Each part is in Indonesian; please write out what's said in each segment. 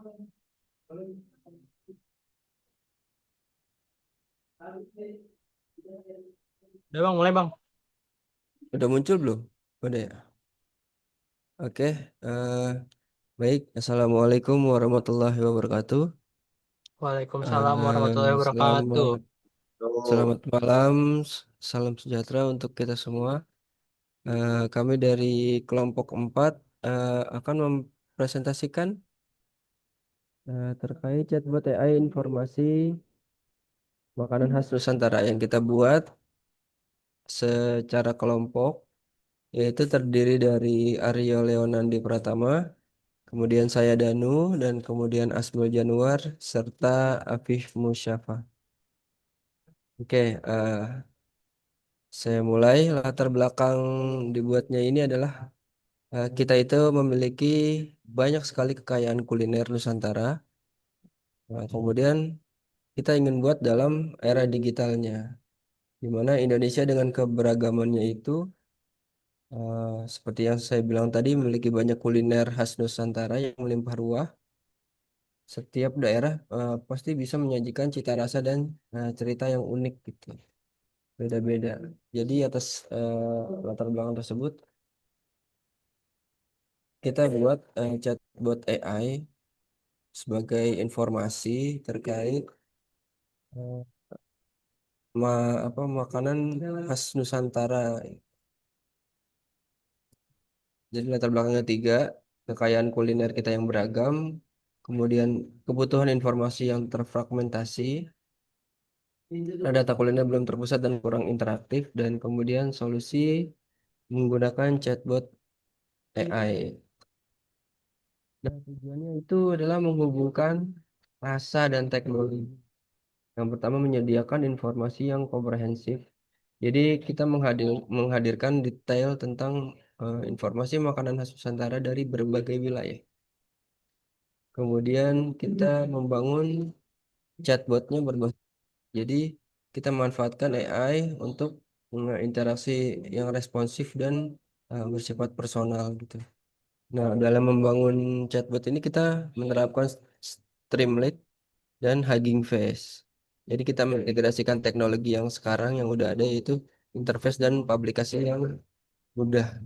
Udah bang, mulai bang. Udah muncul belum? Udah ya. Oke. eh, Baik. Assalamualaikum warahmatullahi wabarakatuh. Waalaikumsalam warahmatullahi wabarakatuh. Selamat Oh, selamat malam. Salam sejahtera untuk kita semua. Kami dari kelompok 4 akan mempresentasikan terkait chatbot AI informasi makanan khas Nusantara yang kita buat secara kelompok, yaitu terdiri dari Aryo Leonandi Pratama, kemudian saya Danu, dan kemudian Asmul Januar, serta Afif Musyafa. Oke, saya mulai. Latar belakang dibuatnya ini adalah kita itu memiliki banyak sekali kekayaan kuliner Nusantara. Kemudian kita ingin buat dalam era digitalnya, di mana Indonesia dengan keberagamannya itu, seperti yang saya bilang tadi, memiliki banyak kuliner khas Nusantara yang melimpah ruah. Setiap daerah pasti bisa menyajikan cita rasa dan cerita yang unik gitu, beda-beda. Jadi atas latar belakang tersebut kita buat chatbot AI sebagai informasi terkait eh, makanan khas Nusantara. Jadi latar belakangnya tiga, kekayaan kuliner kita yang beragam, kemudian kebutuhan informasi yang terfragmentasi, data kuliner belum terpusat dan kurang interaktif, dan kemudian solusi menggunakan chatbot AI. Dan tujuannya itu adalah menghubungkan rasa dan teknologi. Yang pertama, menyediakan informasi yang komprehensif. Jadi kita menghadirkan detail tentang informasi makanan khas Nusantara dari berbagai wilayah. Kemudian kita membangun chatbotnya berbasis. Jadi kita memanfaatkan AI untuk interaksi yang responsif dan bersifat personal gitu. Nah, dalam membangun chatbot ini kita menerapkan Streamlit dan Hugging Face. Jadi kita mengintegrasikan teknologi yang sekarang yang udah ada, yaitu interface dan publikasi yang mudah.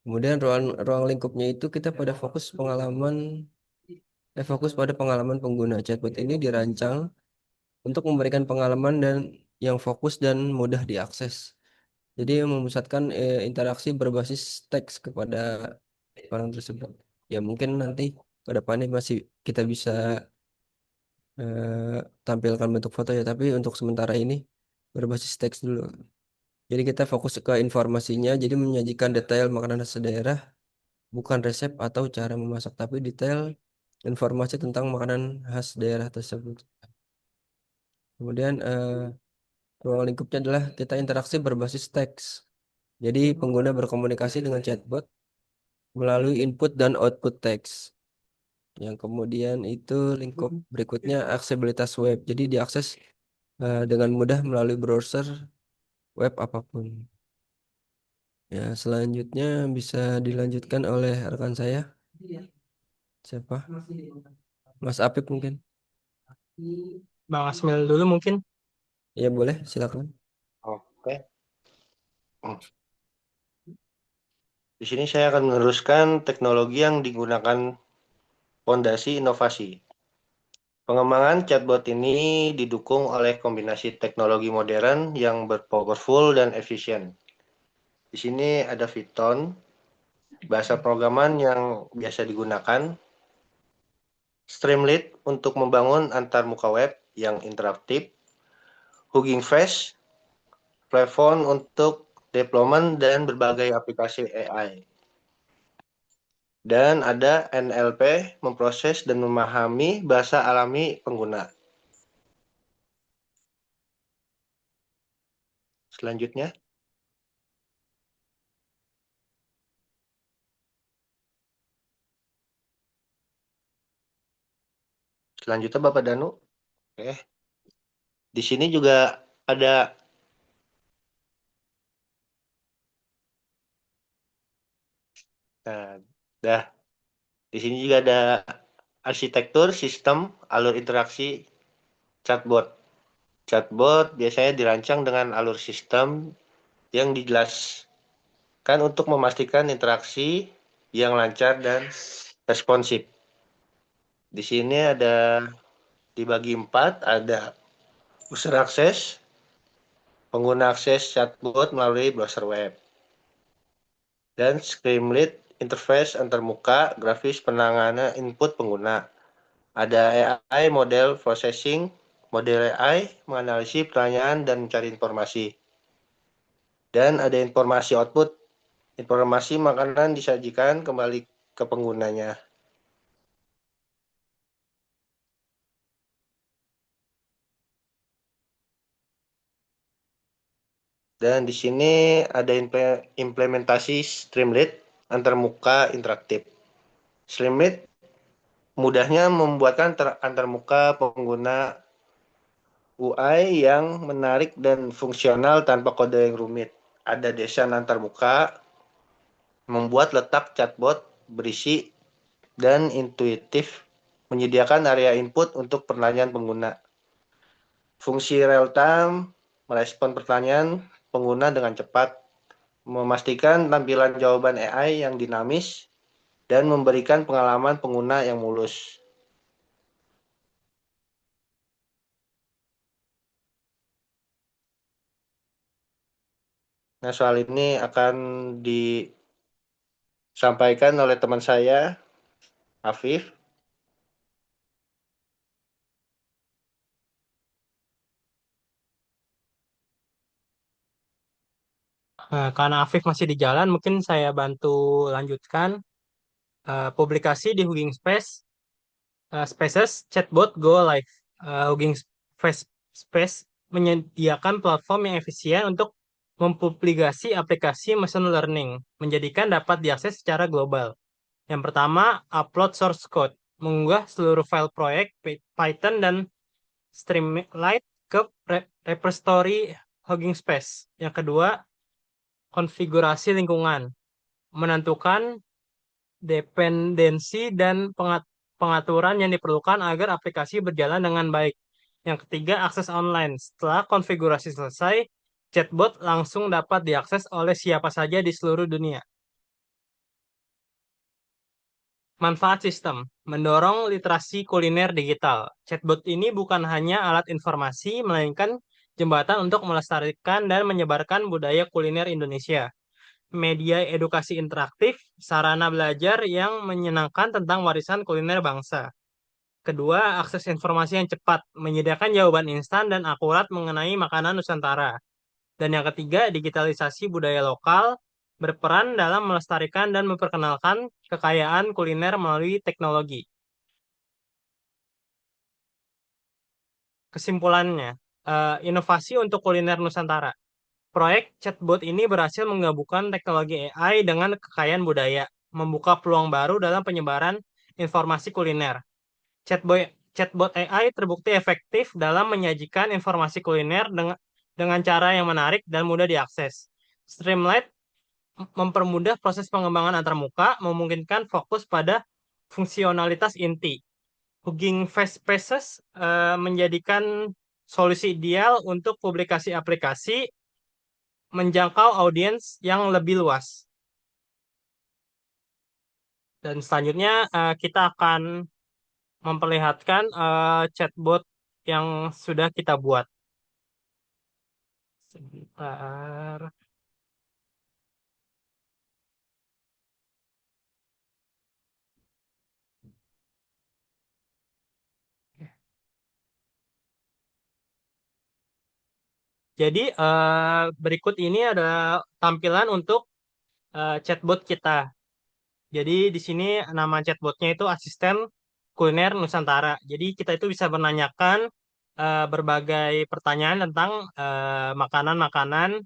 Kemudian ruang ruang lingkupnya itu kita fokus pada pengalaman pengguna. Chatbot ini dirancang untuk memberikan pengalaman dan yang fokus dan mudah diakses. Jadi memusatkan interaksi berbasis teks kepada orang tersebut. Ya mungkin nanti ke depannya masih kita bisa tampilkan bentuk foto ya, tapi untuk sementara ini berbasis teks dulu. Jadi kita fokus ke informasinya, jadi menyajikan detail makanan khas daerah, bukan resep atau cara memasak, tapi detail informasi tentang makanan khas daerah tersebut. Kemudian ruang lingkupnya adalah kita interaksi berbasis teks. Jadi pengguna berkomunikasi dengan chatbot melalui input dan output teks. Yang kemudian itu lingkup berikutnya aksesibilitas web. Jadi diakses dengan mudah melalui browser web apapun. Ya, selanjutnya bisa dilanjutkan oleh rekan saya. Siapa? Mas Apip mungkin. Bang Asmil dulu mungkin. Ya boleh, silakan. oke. Di sini saya akan meneruskan teknologi yang digunakan fondasi inovasi. Pengembangan chatbot ini didukung oleh kombinasi teknologi modern yang berpowerful dan efisien. Di sini ada Python, bahasa programan yang biasa digunakan, Streamlit untuk membangun antarmuka web yang interaktif, Hugging Face, platform untuk deployment dan berbagai aplikasi AI. Dan ada NLP, memproses dan memahami bahasa alami pengguna. Selanjutnya, selanjutnya Bapak Danu. Oke. Di sini juga ada nah, dah. Di sini juga ada arsitektur, sistem, alur interaksi chatbot. Chatbot biasanya dirancang dengan alur sistem yang dijelaskan untuk memastikan interaksi yang lancar dan responsif. Di sini ada dibagi 4, ada user akses, pengguna akses chatbot melalui browser web, dan Streamlit interface antarmuka grafis penanganan input pengguna. Ada AI model processing, model AI menganalisis pertanyaan dan mencari informasi. Dan ada informasi output, informasi makanan disajikan kembali ke penggunanya. Dan di sini ada implementasi Streamlit antarmuka interaktif. Streamlit mudahnya membuatkan antarmuka pengguna UI yang menarik dan fungsional tanpa kode yang rumit. Ada desain antarmuka, membuat letak chatbot berisi dan intuitif, menyediakan area input untuk pertanyaan pengguna. Fungsi real time, merespon pertanyaan pengguna dengan cepat, memastikan tampilan jawaban AI yang dinamis, dan memberikan pengalaman pengguna yang mulus. Nah, soal ini akan disampaikan oleh teman saya, Afif. Karena Afif masih di jalan, mungkin saya bantu lanjutkan. Publikasi di Hugging Spaces Chatbot Go Live. Hugging Space menyediakan platform yang efisien untuk mempublikasi aplikasi machine learning, menjadikan dapat diakses secara global. Yang pertama, upload source code, mengunggah seluruh file proyek Python dan Streamlit ke repository Hugging Space. Yang kedua, konfigurasi lingkungan, menentukan dependensi dan pengaturan yang diperlukan agar aplikasi berjalan dengan baik. Yang ketiga, akses online. Setelah konfigurasi selesai, chatbot langsung dapat diakses oleh siapa saja di seluruh dunia. Manfaat sistem, mendorong literasi kuliner digital. Chatbot ini bukan hanya alat informasi, melainkan jembatan untuk melestarikan dan menyebarkan budaya kuliner Indonesia. Media edukasi interaktif, sarana belajar yang menyenangkan tentang warisan kuliner bangsa. Kedua, akses informasi yang cepat, menyediakan jawaban instan dan akurat mengenai makanan Nusantara. Dan yang ketiga, digitalisasi budaya lokal, berperan dalam melestarikan dan memperkenalkan kekayaan kuliner melalui teknologi. Kesimpulannya, inovasi untuk kuliner Nusantara. Proyek chatbot ini berhasil menggabungkan teknologi AI dengan kekayaan budaya, membuka peluang baru dalam penyebaran informasi kuliner. Chatbot AI terbukti efektif dalam menyajikan informasi kuliner dengan cara yang menarik dan mudah diakses. Streamlit mempermudah proses pengembangan antarmuka, memungkinkan fokus pada fungsionalitas inti. Hugging Face Spaces menjadikan solusi ideal untuk publikasi aplikasi menjangkau audiens yang lebih luas. Dan selanjutnya kita akan memperlihatkan chatbot yang sudah kita buat. Sebentar. Jadi berikut ini adalah tampilan untuk chatbot kita. Jadi di sini nama chatbotnya itu asisten kuliner Nusantara. Jadi kita itu bisa menanyakan berbagai pertanyaan tentang makanan-makanan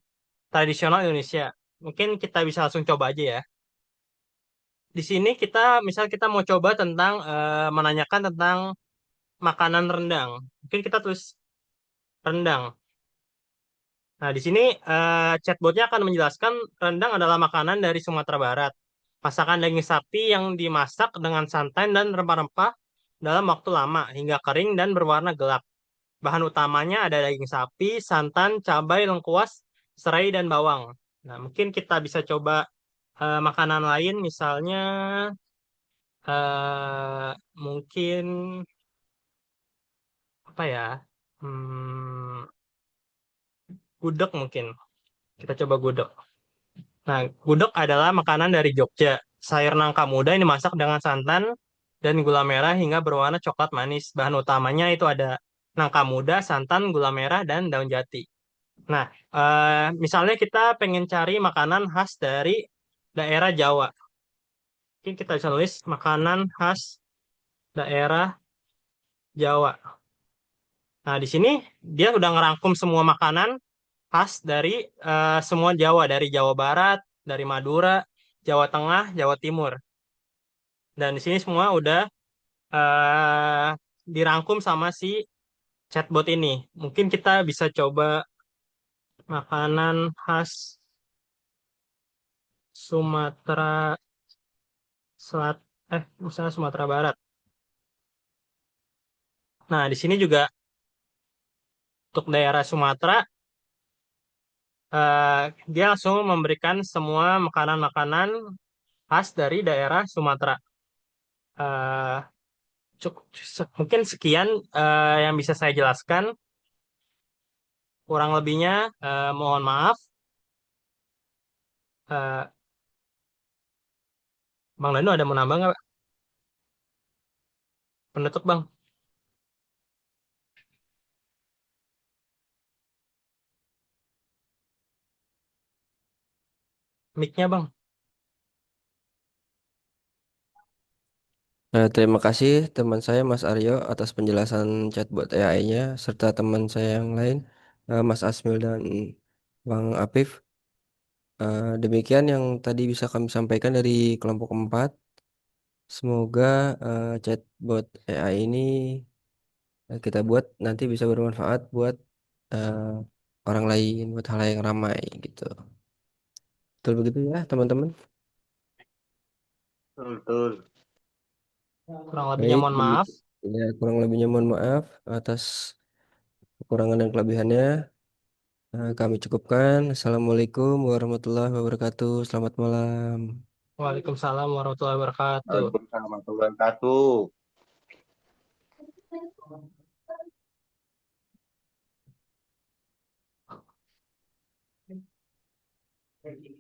tradisional Indonesia. Mungkin kita bisa langsung coba aja ya. Di sini kita mau coba tentang menanyakan tentang makanan rendang. Mungkin kita tulis rendang. Nah, di sini chatbotnya akan menjelaskan rendang adalah makanan dari Sumatera Barat. Masakan daging sapi yang dimasak dengan santan dan rempah-rempah dalam waktu lama hingga kering dan berwarna gelap. Bahan utamanya ada daging sapi, santan, cabai, lengkuas, serai, dan bawang. Nah, mungkin kita bisa coba makanan lain, misalnya mungkin apa ya? Hmm, gudeg mungkin. Kita coba gudeg. Nah, gudeg adalah makanan dari Jogja. Sayur nangka muda ini dimasak dengan santan dan gula merah hingga berwarna coklat manis. Bahan utamanya itu ada nangka muda, santan, gula merah, dan daun jati. Nah, misalnya kita pengen cari makanan khas dari daerah Jawa. Mungkin kita bisa tulis makanan khas daerah Jawa. Nah, di sini dia udah ngerangkum semua makanan khas dari semua Jawa, dari Jawa Barat, dari Madura, Jawa Tengah, Jawa Timur. Dan di sini semua udah eh, dirangkum sama si chatbot ini. Mungkin kita bisa coba makanan khas Sumatera Selat, misalnya Sumatera Barat. Nah, di sini juga untuk daerah Sumatera, eh, dia langsung memberikan semua makanan-makanan khas dari daerah Sumatera. Eh, mungkin sekian yang bisa saya jelaskan. Kurang lebihnya, mohon maaf. Eh, Bang Danu ada mau nambah nggak, Pak? Penutup, Bang. Mic-nya, Bang. Terima kasih teman saya Mas Aryo atas penjelasan chatbot AI-nya serta teman saya yang lain Mas Asmil dan Bang Apif. Demikian yang tadi bisa kami sampaikan dari kelompok 4. Semoga chatbot AI ini kita buat nanti bisa bermanfaat buat eh, orang lain, buat hal yang ramai gitu. Betul begitu ya teman-teman? Betul, betul. Kurang lebihnya Baik, mohon maaf. demikian. Ya, kurang lebihnya mohon maaf atas kekurangan dan kelebihannya. Kami cukupkan. Assalamualaikum warahmatullahi wabarakatuh. Selamat malam. Waalaikumsalam warahmatullahi wabarakatuh. Waalaikumsalam warahmatullahi wabarakatuh.